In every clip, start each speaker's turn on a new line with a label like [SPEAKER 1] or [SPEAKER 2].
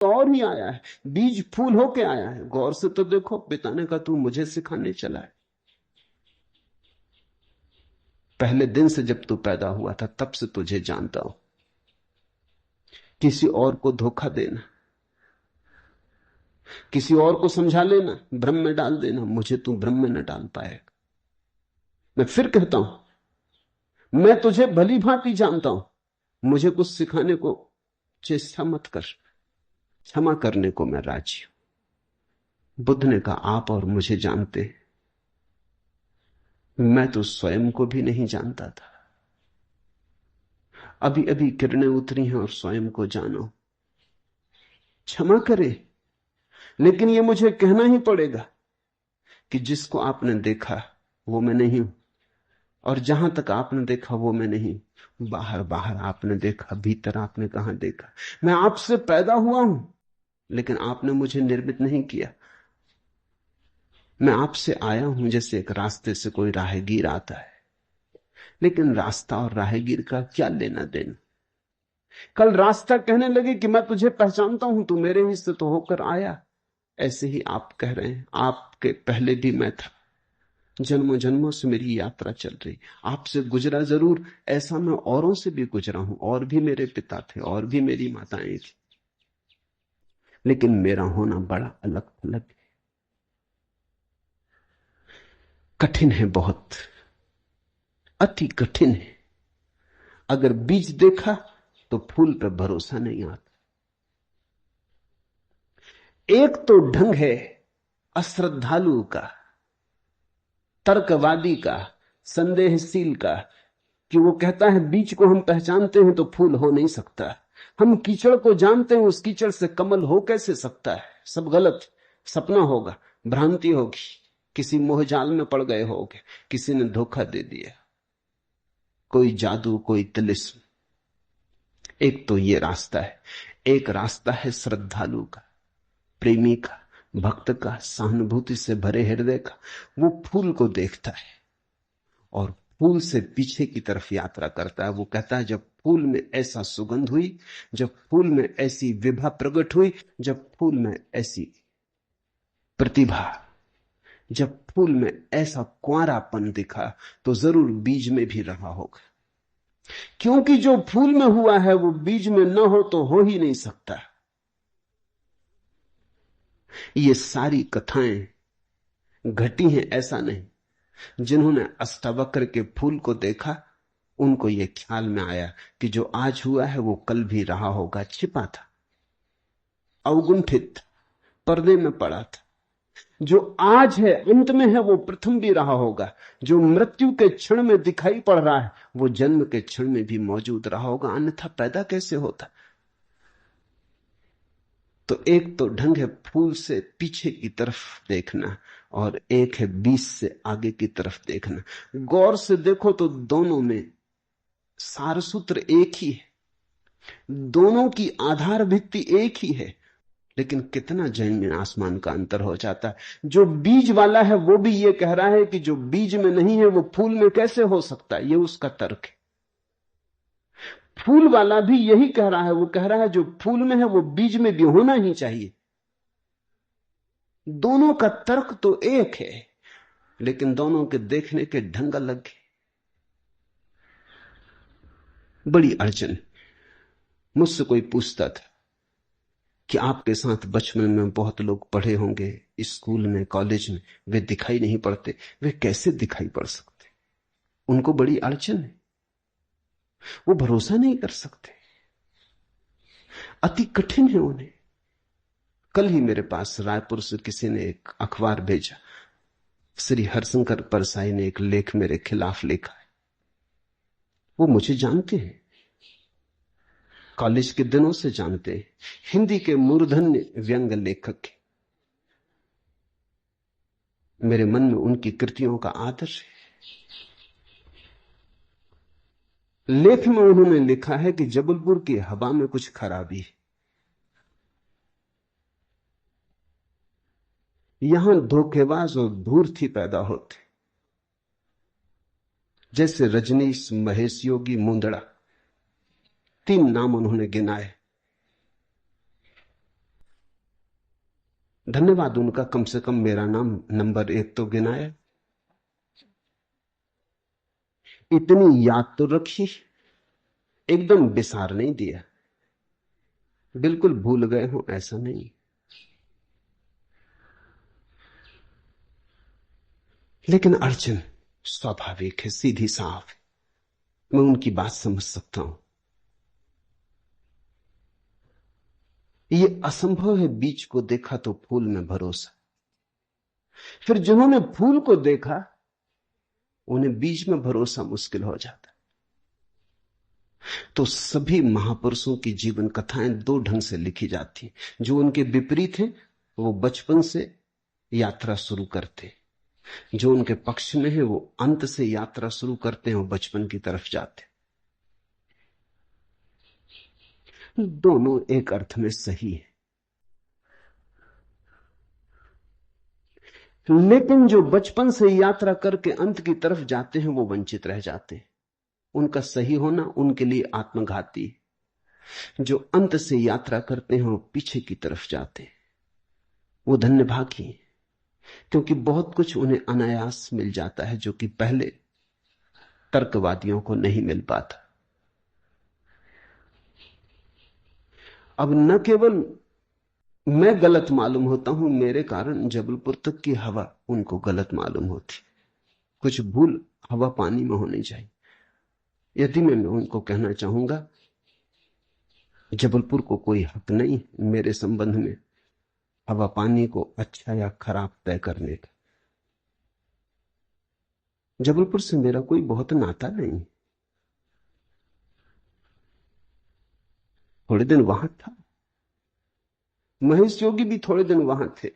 [SPEAKER 1] और ही आया है, बीज फूल होके आया है। गौर से तो देखो, पिता ने कहा तू मुझे सिखाने चला है। पहले दिन से जब तू पैदा हुआ था तब से तुझे जानता हूं। किसी और को धोखा देना, किसी और को समझा लेना, भ्रम में डाल देना, मुझे तू भ्रम में न डाल पाएगा। मैं फिर कहता हूं, मैं तुझे भली भांति जानता हूं। मुझे कुछ सिखाने को चेष्टा मत कर, क्षमा करने को मैं राजी हूं। बुद्ध ने कहा आप और मुझे जानते हैं, मैं तो स्वयं को भी नहीं जानता था। अभी अभी किरणें उतरी हैं और स्वयं को जानो। क्षमा करे, लेकिन यह मुझे कहना ही पड़ेगा कि जिसको आपने देखा वो मैं नहीं हूं, और जहां तक आपने देखा वो मैं नहीं। बाहर बाहर आपने देखा, भीतर आपने कहां देखा। मैं आपसे पैदा हुआ हूं, लेकिन आपने मुझे निर्मित नहीं किया। मैं आपसे आया हूं जैसे एक रास्ते से कोई राहगीर आता है, लेकिन रास्ता और राहगीर का क्या लेना देना। कल रास्ता कहने लगे कि मैं तुझे पहचानता हूं, तू मेरे ही से तो होकर आया। ऐसे ही आप कह रहे हैं, आपके पहले भी मैं था। जन्मों जन्मों से मेरी यात्रा चल रही, आपसे गुजरा जरूर, ऐसा मैं औरों से भी गुजरा हूं। और भी मेरे पिता थे, और भी मेरी माताएं थी, लेकिन मेरा होना बड़ा अलग थलग है, कठिन है, बहुत अति कठिन है। अगर बीज देखा तो फूल पर भरोसा नहीं आता। एक तो ढंग है अश्रद्धालु का, तर्कवादी का, संदेहशील का, कि वो कहता है बीज को हम पहचानते हैं तो फूल हो नहीं सकता। हम कीचड़ को जानते हैं, उस कीचड़ से कमल हो कैसे सकता है। सब गलत, सपना होगा, भ्रांति होगी, किसी मोहजाल में पड़ गए होगे, किसी ने धोखा दे दिया, कोई जादू, कोई तिलिस्म। एक तो ये रास्ता है। एक रास्ता है श्रद्धालु का, प्रेमी का, भक्त का, सहानुभूति से भरे हृदय का। वो फूल को देखता है और फूल से पीछे की तरफ यात्रा करता है। वो कहता है जब फूल में ऐसा सुगंध हुई, जब फूल में ऐसी विभा प्रकट हुई, जब फूल में ऐसी प्रतिभा, जब फूल में ऐसा कुंवारापन दिखा, तो जरूर बीज में भी रहा होगा। क्योंकि जो फूल में हुआ है वो बीज में न हो तो हो ही नहीं सकता। ये सारी कथाएं घटी हैं, ऐसा नहीं। जिन्होंने अष्टावक्र के फूल को देखा, उनको यह ख्याल में आया कि जो आज हुआ है वो कल भी रहा होगा, छिपा था, अवगुंठित, पर्दे में पड़ा था। जो आज है, अंत में है, वो प्रथम भी रहा होगा। जो मृत्यु के क्षण में दिखाई पड़ रहा है, वो जन्म के क्षण में भी मौजूद रहा होगा, अन्यथा पैदा कैसे होता। तो एक तो ढंग है फूल से पीछे की तरफ देखना, और एक है बीज से आगे की तरफ देखना। गौर से देखो तो दोनों में सारसूत्र एक ही है, दोनों की आधार भित्ति एक ही है, लेकिन कितना जमीन आसमान का अंतर हो जाता है। जो बीज वाला है वो भी ये कह रहा है कि जो बीज में नहीं है वो फूल में कैसे हो सकता है, ये उसका तर्क है। फूल वाला भी यही कह रहा है, वो कह रहा है जो फूल में है वो बीज में भी होना ही चाहिए। दोनों का तर्क तो एक है, लेकिन दोनों के देखने के ढंग अलग है। बड़ी अड़चन। मुझसे कोई पूछता था कि आपके साथ बचपन में बहुत लोग पढ़े होंगे, स्कूल में, कॉलेज में, वे दिखाई नहीं पड़ते, वे कैसे दिखाई पड़ सकते। उनको बड़ी अड़चन है, वो भरोसा नहीं कर सकते, अति कठिन है उन्हें। कल ही मेरे पास रायपुर से किसी ने एक अखबार भेजा, श्री हरशंकर परसाई ने एक लेख मेरे खिलाफ लिखा है। वो मुझे जानते हैं, कॉलेज के दिनों से जानते हैं, हिंदी के मूर्धन्य व्यंग लेखक हैं। मेरे मन में उनकी कृतियों का आदर है। लेख में उन्होंने लिखा है कि जबलपुर की हवा में कुछ खराबी है, यहां धोखेबाज और धूर्त ही पैदा होते, जैसे रजनीश, महेश योगी, मुंदड़ा, तीन नाम उन्होंने गिनाए। धन्यवाद उनका, कम से कम मेरा नाम नंबर 1 तो गिनाया। इतनी याद तो रखी, एकदम बिसार नहीं दिया, बिल्कुल भूल गए हो ऐसा नहीं। लेकिन अर्जुन स्वाभाविक है, सीधी साफ है, मैं उनकी बात समझ सकता हूं। ये असंभव है बीज को देखा तो फूल में भरोसा। फिर जिन्होंने फूल को देखा उन्हें बीज में भरोसा मुश्किल हो जाता। तो सभी महापुरुषों की जीवन कथाएं दो ढंग से लिखी जाती। जो उनके विपरीत हैं वो बचपन से यात्रा शुरू करते, जो उनके पक्ष में है वो अंत से यात्रा शुरू करते हैं और बचपन की तरफ जाते। दोनों एक अर्थ में सही है, लेकिन जो बचपन से यात्रा करके अंत की तरफ जाते हैं वो वंचित रह जाते हैं। उनका सही होना उनके लिए आत्मघाती है। जो अंत से यात्रा करते हैं वो पीछे की तरफ जाते हैं, वो धन्यभागी हैं, क्योंकि बहुत कुछ उन्हें अनायास मिल जाता है जो कि पहले तर्कवादियों को नहीं मिल पाता। अब न केवल मैं गलत मालूम होता हूं, मेरे कारण जबलपुर तक की हवा उनको गलत मालूम होती। कुछ भूल हवा पानी में होनी चाहिए। यदि मैं उनको कहना चाहूंगा जबलपुर को कोई हक नहीं मेरे संबंध में हवा पानी को अच्छा या खराब तय करने का। जबलपुर से मेरा कोई बहुत नाता नहीं, थोड़े दिन वहां था, महेश योगी भी थोड़े दिन वहां थे,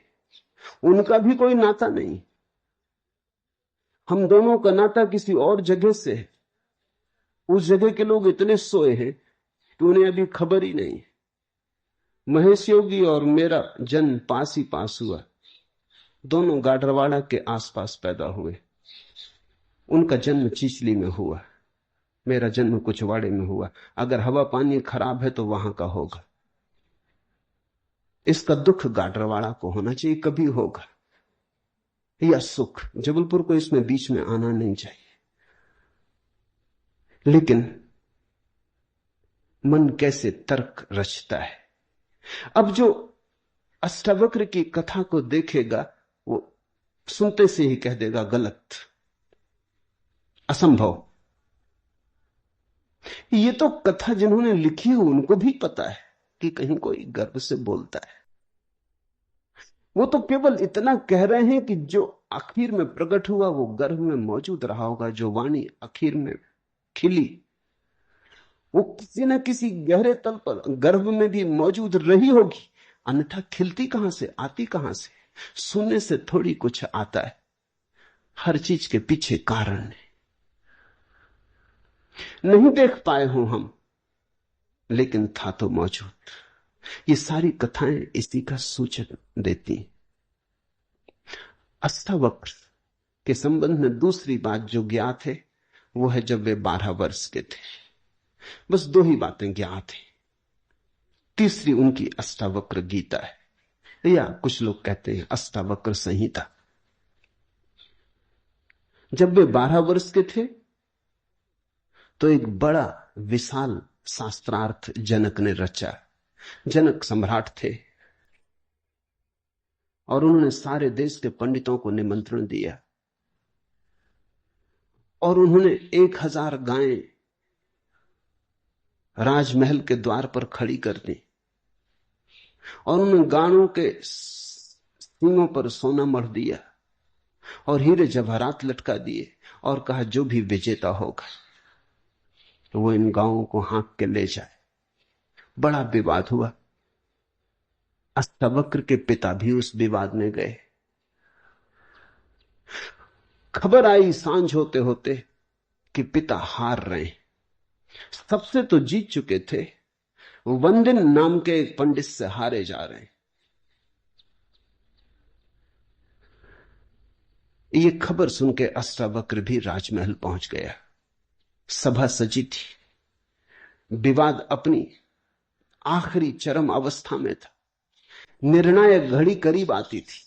[SPEAKER 1] उनका भी कोई नाता नहीं। हम दोनों का नाता किसी और जगह से है। उस जगह के लोग इतने सोए हैं कि उन्हें अभी खबर ही नहीं। महेश योगी और मेरा जन्म पास ही पास हुआ, दोनों गाडरवाड़ा के आसपास पैदा हुए। उनका जन्म चिचली में हुआ, मेरा जन्म कुचवाड़े में हुआ। अगर हवा पानी खराब है तो वहां का होगा। इसका दुख गाडरवाड़ा को होना चाहिए, कभी होगा, या सुख। जबलपुर को इसमें बीच में आना नहीं चाहिए। लेकिन मन कैसे तर्क रचता है। अब जो अष्टावक्र की कथा को देखेगा वो सुनते से ही कह देगा गलत, असंभव। ये तो कथा जिन्होंने लिखी है उनको भी पता है कि कहीं कोई गर्व से बोलता है। वो तो केवल इतना कह रहे हैं कि जो आखिर में प्रकट हुआ वो गर्भ में मौजूद रहा होगा। जो वाणी आखिर में खिली वो किसी न किसी गहरे तल पर गर्भ में भी मौजूद रही होगी, अन्यथा खिलती कहां से, आती कहां से। सुनने से थोड़ी कुछ आता है, हर चीज के पीछे कारण है। नहीं देख पाए हो हम, लेकिन था तो मौजूद। ये सारी कथाएं इसी का सूचक देती हैं। अष्टावक्र के संबंध में दूसरी बात जो ज्ञात है वो है जब वे 12 वर्ष के थे। बस दो ही बातें ज्ञात हैं। तीसरी उनकी अष्टावक्र गीता है, या कुछ लोग कहते हैं अष्टावक्र संहिता। जब वे 12 वर्ष के थे तो एक बड़ा विशाल शास्त्रार्थ जनक ने रचा। जनक सम्राट थे और उन्होंने सारे देश के पंडितों को निमंत्रण दिया और उन्होंने 1000 गायें राजमहल के द्वार पर खड़ी कर दी और उन्होंने गायों के सींगों पर सोना मढ़ दिया और हीरे जवाहरात लटका दिए और कहा जो भी विजेता होगा तो वो इन गायों को हाँक के ले जाए। बड़ा विवाद हुआ। अष्टावक्र के पिता भी उस विवाद में गए। खबर आई सांझ होते होते कि पिता हार रहे हैं। सबसे तो जीत चुके थे, वंदिन नाम के एक पंडित से हारे जा रहे हैं। ये खबर सुन के अष्टावक्र भी राजमहल पहुंच गया। सभा सजी थी, विवाद अपनी आखिरी चरम अवस्था में था। निर्णायक घड़ी करीब आती थी।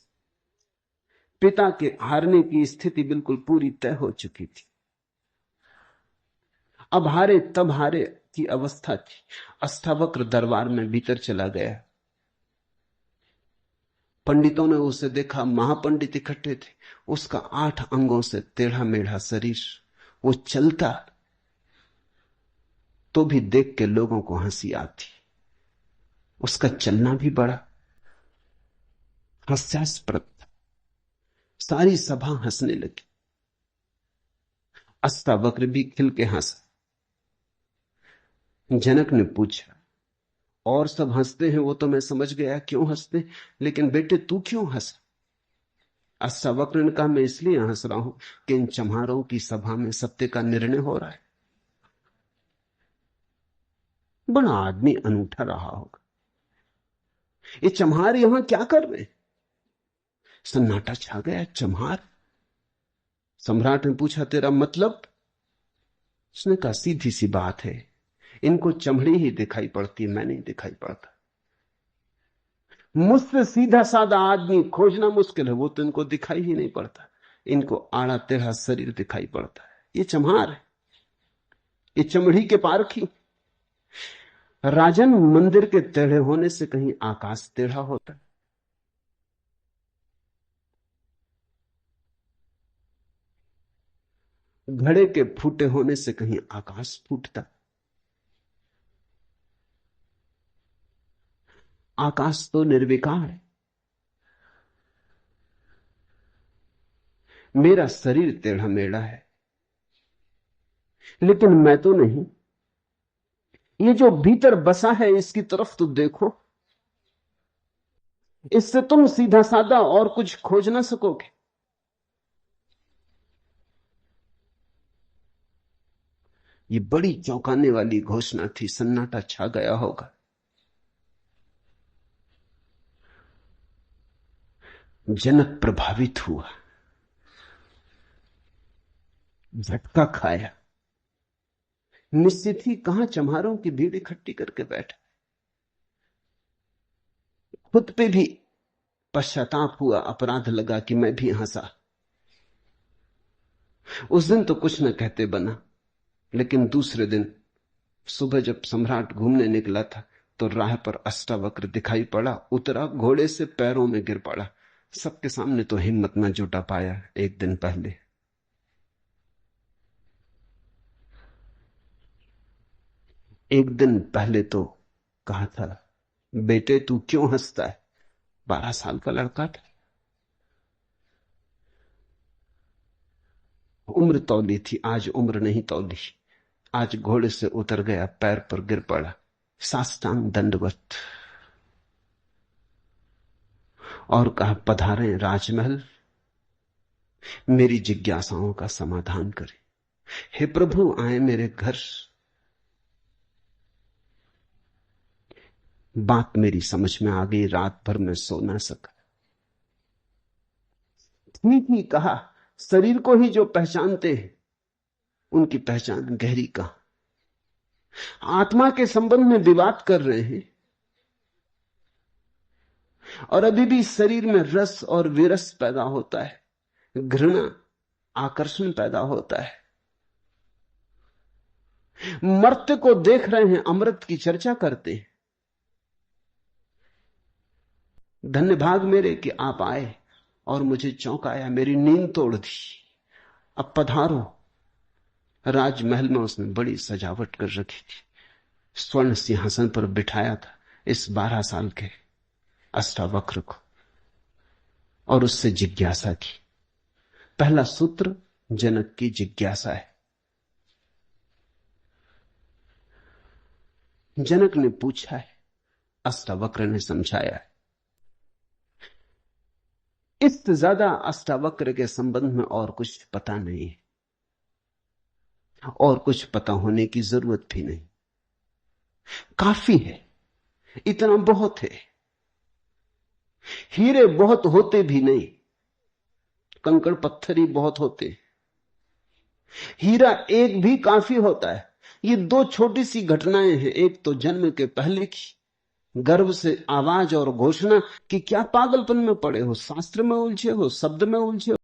[SPEAKER 1] पिता के हारने की स्थिति बिल्कुल पूरी तय हो चुकी थी। अब हारे तब हारे की अवस्था थी। अष्टावक्र दरबार में भीतर चला गया। पंडितों ने उसे देखा, महापंडित इकट्ठे थे। उसका 8 अंगों से टेढ़ा मेढ़ा शरीर, वो चलता तो भी देख के लोगों को हंसी आती। उसका चलना भी बड़ा हास्यास्पद था। सारी सभा हंसने लगी। अष्टावक्र भी खिल के हंसा। जनक ने पूछा, और सब हंसते हैं वो तो मैं समझ गया क्यों हंसते, लेकिन बेटे तू क्यों हंसा? अष्टावक्र ने कहा, मैं इसलिए हंस रहा हूं कि इन चम्हारों की सभा में सत्य का निर्णय हो रहा है। बड़ा आदमी अनूठा रहा होगा। ये चम्हार यहां क्या कर रहे? सन्नाटा छा गया। चम्हार? सम्राट ने पूछा, तेरा मतलब? उसने कहा, सीधी सी बात है, इनको चमड़ी ही दिखाई पड़ती है, मैं नहीं दिखाई पड़ता। मुझसे सीधा साधा आदमी खोजना मुश्किल है, वो तो इनको दिखाई ही नहीं पड़ता। इनको आड़ा टेढ़ा शरीर दिखाई पड़ता है। ये चम्हार है, ये चमड़ी के पारखी। राजन, मंदिर के टेढ़े होने से कहीं आकाश टेढ़ा होता है? घड़े के फूटे होने से कहीं आकाश फूटता? आकाश तो निर्विकार है। मेरा शरीर टेढ़ा मेढ़ा है, लेकिन मैं तो नहीं। ये जो भीतर बसा है इसकी तरफ तो देखो। इससे तुम सीधा साधा और कुछ खोज ना सकोगे। ये बड़ी चौंकाने वाली घोषणा थी। सन्नाटा छा गया होगा। जनक प्रभावित हुआ, झटका खाया। निश्चित ही कहां चम्हारों की भीड़ इकट्ठी करके बैठा। खुद पे भी पश्चाताप हुआ, अपराध लगा कि मैं भी हंसा। उस दिन तो कुछ न कहते बना, लेकिन दूसरे दिन सुबह जब सम्राट घूमने निकला था तो राह पर अष्टावक्र दिखाई पड़ा। उतरा घोड़े से, पैरों में गिर पड़ा। सबके सामने तो हिम्मत न जुटा पाया। एक दिन पहले तो कहा था, बेटे तू क्यों हंसता है? 12 साल का लड़का था। उम्र तौली थी, आज उम्र नहीं तौली। आज घोड़े से उतर गया, पैर पर गिर पड़ा, साष्टांग दंडवत, और कहा, पधारे राजमहल, मेरी जिज्ञासाओं का समाधान करें। हे प्रभु, आए मेरे घर। बात मेरी समझ में आ गई। रात भर में सो ना सका। ठीक ही कहा, शरीर को ही जो पहचानते हैं उनकी पहचान गहरी कहां। आत्मा के संबंध में विवाद कर रहे हैं, और अभी भी शरीर में रस और विरस पैदा होता है, घृणा, आकर्षण पैदा होता है। मर्त्य को देख रहे हैं, अमृत की चर्चा करते हैं। धन्य भाग मेरे कि आप आए और मुझे चौंकाया, मेरी नींद तोड़ दी। अब पधारो। राजमहल में उसने बड़ी सजावट कर रखी थी। स्वर्ण सिंहासन पर बिठाया था इस 12 साल के अष्टावक्र को, और उससे जिज्ञासा की। पहला सूत्र जनक की जिज्ञासा है। जनक ने पूछा है, अष्टावक्र ने समझाया है। इससे ज्यादा अष्टावक्र के संबंध में और कुछ पता नहीं है, और कुछ पता होने की जरूरत भी नहीं। काफी है, इतना बहुत है। हीरे बहुत होते भी नहीं, कंकड़ पत्थर ही बहुत होते। हीरा एक भी काफी होता है। ये 2 छोटी सी घटनाएं हैं। एक तो जन्म के पहले की, गर्व से आवाज और घोषणा कि क्या पागलपन में पड़े हो, शास्त्र में उलझे हो, शब्द में उलझे